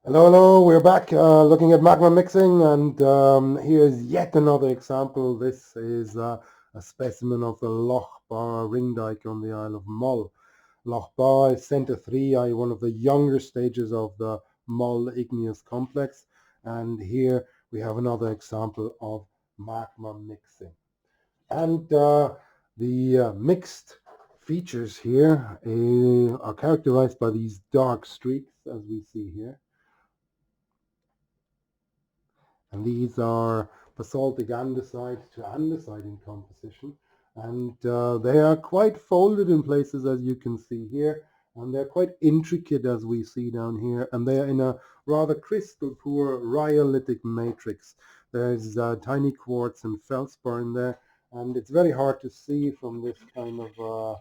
Hello, hello, we're back looking at magma mixing, and here's yet another example. This is a specimen of the Loch ring dike on the Isle of Mull. Loch is Centre 3, one of the younger stages of the Mull igneous complex, and here we have another example of magma mixing. And the mixed features here are characterized by these dark streaks, as we see here. And these are basaltic andesite to andesite in composition. And they are quite folded in places, as you can see here. And they're quite intricate, as we see down here. And they're in a rather crystal poor rhyolitic matrix. There's tiny quartz and feldspar in there. And it's very hard to see from this kind of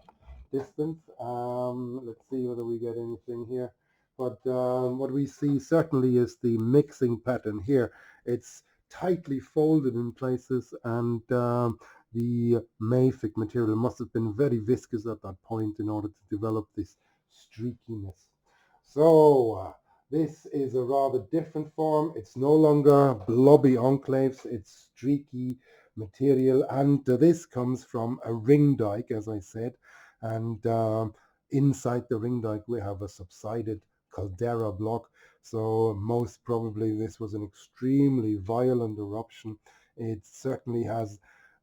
distance. Let's see whether we get anything here. But what we see certainly is the mixing pattern here. It's tightly folded in places, and the mafic material must have been very viscous at that point in order to develop this streakiness. So this is a rather different form. It's no longer blobby enclaves, it's streaky material, and this comes from a ring dike, as I said, and inside the ring dike we have a subsided caldera block. So most probably this was an extremely violent eruption. It certainly has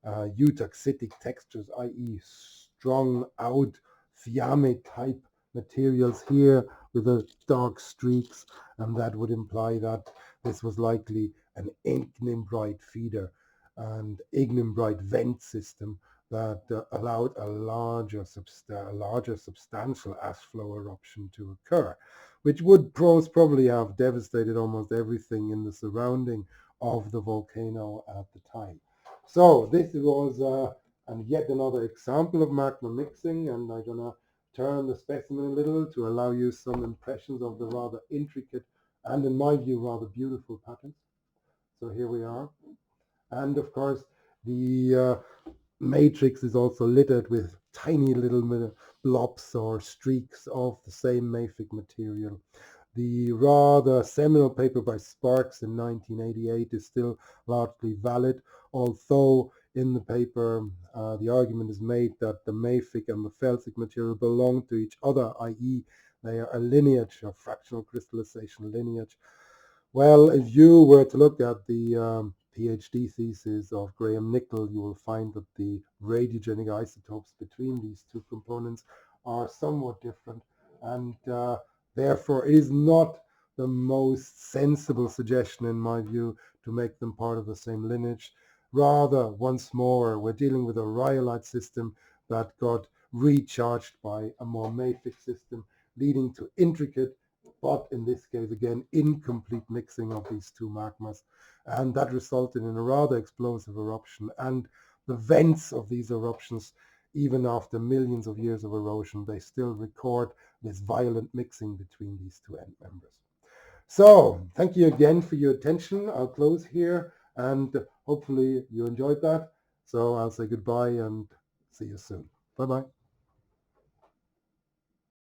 eutaxitic textures, i.e. strung out thiamate type materials here with the dark streaks, and that would imply that this was likely an ignimbrite feeder and ignimbrite vent system that allowed a larger substantial ash flow eruption to occur, which would probably have devastated almost everything in the surrounding of the volcano at the time. So this was and yet another example of magma mixing, and I'm gonna turn the specimen a little to allow you some impressions of the rather intricate and, in my view, rather beautiful patterns. So here we are. And of course, the matrix is also littered with tiny little blobs or streaks of the same mafic material. The rather seminal paper by Sparks in 1988 is still largely valid, although in the paper the argument is made that the mafic and the felsic material belong to each other, i.e. they are a lineage, a fractional crystallization lineage. Well, if you were to look at the PhD thesis of Graham Nickel, you will find that the radiogenic isotopes between these two components are somewhat different, and therefore it is not the most sensible suggestion, in my view, to make them part of the same lineage. Rather, once more, we're dealing with a rhyolite system that got recharged by a more mafic system, leading to intricate, but in this case again incomplete mixing of these two magmas, and that resulted in a rather explosive eruption. And the vents of these eruptions, even after millions of years of erosion, they still record this violent mixing between these two end members. So thank you again for your attention. I'll close here, and hopefully you enjoyed that. So I'll say goodbye and see you soon. Bye bye.